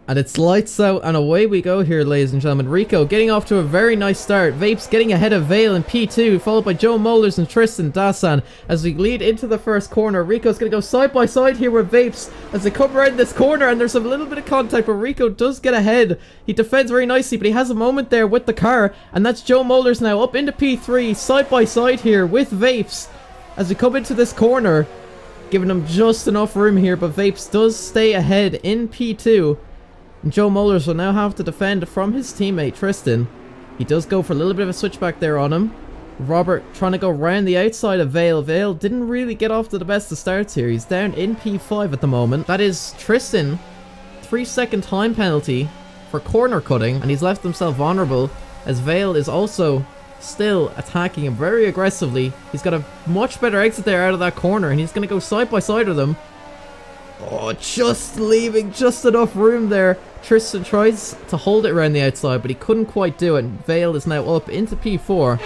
And it's lights out and away we go here, ladies and gentlemen. Rico getting off to a very nice start. Vapes getting ahead of Vale in P2, followed by Joe Molars and Tristan Dasan. As we lead into the first corner, Rico's going to go side by side here with Vapes as they come around this corner, and there's a little bit of contact, but Rico does get ahead. He defends very nicely, but he has a moment there with the car, and that's Joe Molars now up into P3, side by side here with Vapes as we come into this corner, giving them just enough room here, but Vapes does stay ahead in P2. And Joe Molars will now have to defend from his teammate Tristan. He does go for a little bit of a switchback there on him. Robert trying to go round the outside of Vale. Vale didn't really get off to the best of starts here. He's down in P5 at the moment. That is Tristan. 3-second time penalty for corner cutting, and he's left himself vulnerable as Vale is also still attacking him very aggressively. He's got a much better exit there out of that corner, and he's going to go side by side with him. Oh, just leaving just enough room there. Tristan tries to hold it around the outside, but he couldn't quite do it. Vale is now up into P4.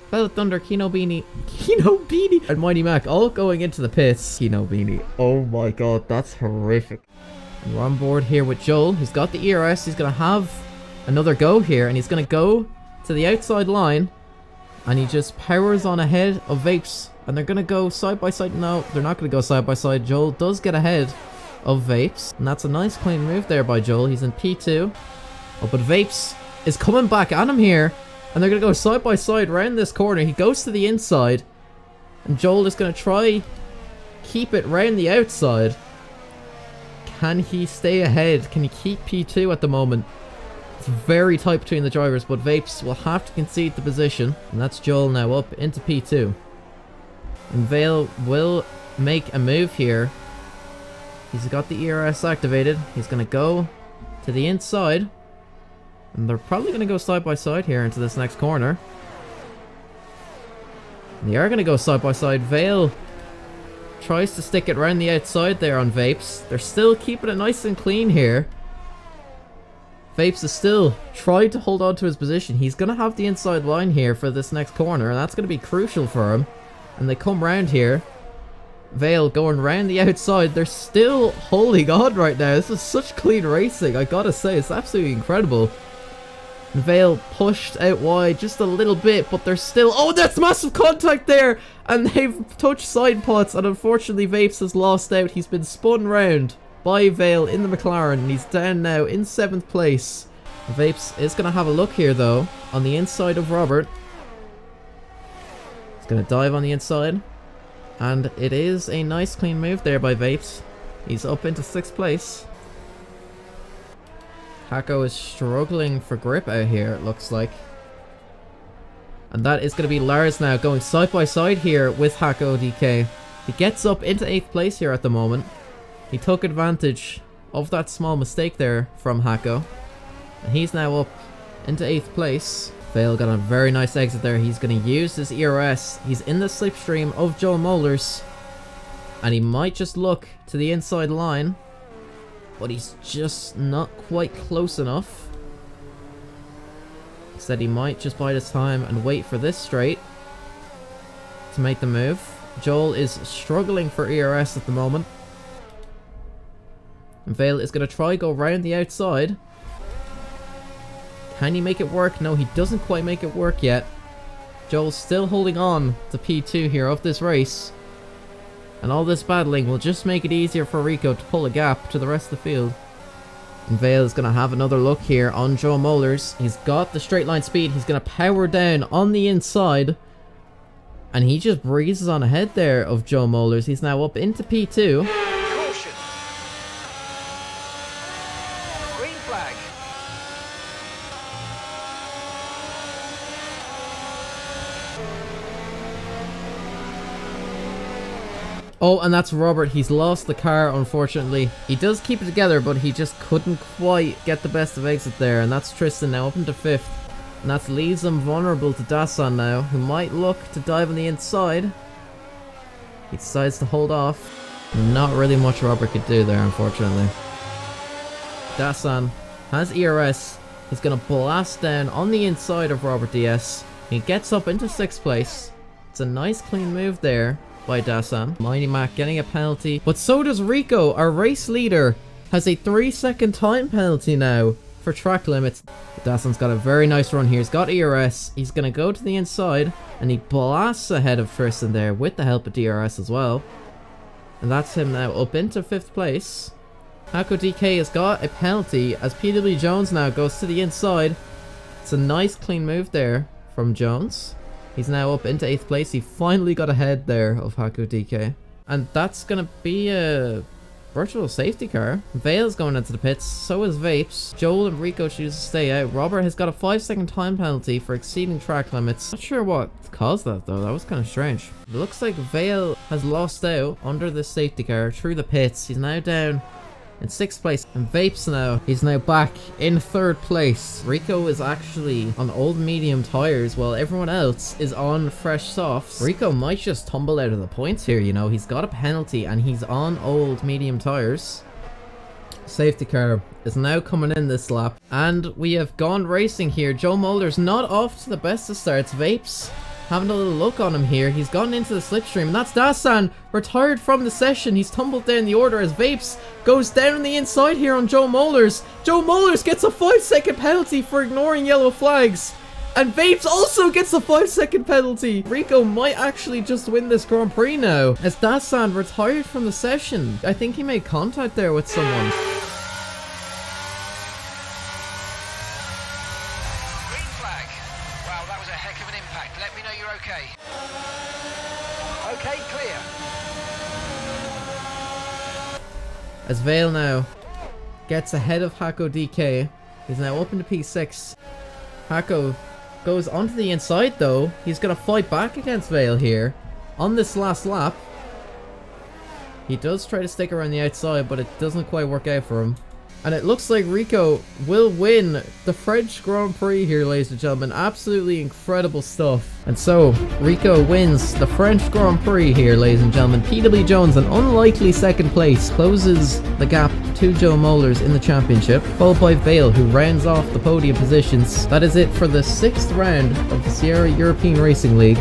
Bella Thunder, Kino Beanie, and Mighty Mac all going into the pits. Kino Beanie. Oh my god, that's horrific. And we're on board here with Joel. He's got the ERS. He's going to have another go here, and he's going to go to the outside line, and he just powers on ahead of Vapes, and they're going to go side by side. No, they're not going to go side by side. Joel does get ahead of Vapes, and that's a nice clean move there by Joel. He's in P2. Oh, but Vapes is coming back at him here, and they're going to go side by side around this corner. He goes to the inside, and Joel is going to try keep it round the outside. Can he stay ahead? Can he keep P2 at the moment? It's very tight between the drivers, but Vapes will have to concede the position. And that's Joel now up into P2. And Vale will make a move here. He's got the ERS activated. He's going to go to the inside. And they're probably going to go side by side here into this next corner. And they are going to go side by side. Vale tries to stick it around the outside there on Vapes. They're still keeping it nice and clean here. Vapes is still trying to hold on to his position. He's going to have the inside line here for this next corner, and that's going to be crucial for him. And they come round here. Vale going round the outside. They're still holding on right now. This is such clean racing, I gotta say. It's absolutely incredible. And Vale pushed out wide just a little bit, but they're still... Oh, that's massive contact there! And they've touched side pots, and unfortunately Vapes has lost out. He's been spun round by Vale in the McLaren, and he's down now in 7th place. Vapes is going to have a look here, though, on the inside of Robert. He's going to dive on the inside, and it is a nice clean move there by Vapes. He's up into 6th place. Hako is struggling for grip out here, it looks like. And that is going to be Lars now going side by side here with Hako DK. He gets up into 8th place here at the moment. He took advantage of that small mistake there from Hako. And he's now up into 8th place. Vale got a very nice exit there. He's going to use his ERS. He's in the slipstream of Joe Molars. And he might just look to the inside line. But he's just not quite close enough. He said he might just bide his time and wait for this straight to make the move. Joel is struggling for ERS at the moment. And Vale is going to try go round the outside. Can he make it work? No, he doesn't quite make it work yet. Joel's still holding on to P2 here of this race. And all this battling will just make it easier for Rico to pull a gap to the rest of the field. And Vale is going to have another look here on Joe Molars. He's got the straight line speed. He's going to power down on the inside. And he just breezes on ahead there of Joe Molars. He's now up into P2. Caution. Green flag. Oh, and that's Robert. He's lost the car, unfortunately. He does keep it together, but he just couldn't quite get the best of exit there. And that's Tristan now up into 5th. And that leaves him vulnerable to Dasan now, who might look to dive on the inside. He decides to hold off. Not really much Robert could do there, unfortunately. Dasan has ERS. He's going to blast down on the inside of Robert Diaz. He gets up into 6th place. It's a nice clean move there by Dasan. Mighty Mac getting a penalty. But so does Rico. Our race leader has a 3-second time penalty now for track limits. Dasan's got a very nice run here. He's got ERS. He's going to go to the inside. And he blasts ahead of Tristan there with the help of DRS as well. And that's him now up into 5th place. Hako DK has got a penalty as PW Jones now goes to the inside. It's a nice clean move there from Jones. He's now up into 8th place. He finally got ahead there of Hako DK. And that's going to be a virtual safety car. Vale's going into the pits. So is Vapes. Joel and Rico choose to stay out. Robert has got a 5-second time penalty for exceeding track limits. Not sure what caused that though. That was kind of strange. It looks like Vale has lost out under this safety car through the pits. He's now down in 6th place, and Vapes now, he's now back in 3rd place. Rico is actually on old medium tires while everyone else is on fresh softs. Rico might just tumble out of the points here, you know. He's got a penalty and he's on old medium tires. Safety car is now coming in this lap, and we have gone racing here. Joe Mulder's not off to the best of starts. Vapes having a little look on him here. He's gotten into the slipstream, and that's Dasan retired from the session. He's tumbled down the order as Vapes goes down on the inside here on Joe Mollers. Joe Mollers gets a 5-second penalty for ignoring yellow flags. And Vapes also gets a 5-second penalty. Rico might actually just win this Grand Prix now, as Dasan retired from the session. I think he made contact there with someone. Okay, clear. As Vale now gets ahead of Hako DK. He's now up into P6. Hako goes onto the inside though. He's going to fight back against Vale here on this last lap. He does try to stick around the outside, but it doesn't quite work out for him. And it looks like Rico will win the French Grand Prix here, ladies and gentlemen. Absolutely incredible stuff. And so, Rico wins the French Grand Prix here, ladies and gentlemen. PW Jones, an unlikely 2nd place, closes the gap to Joe Mollers in the championship, followed by Vale, who rounds off the podium positions. That is it for the 6th round of the Sierra European Racing League.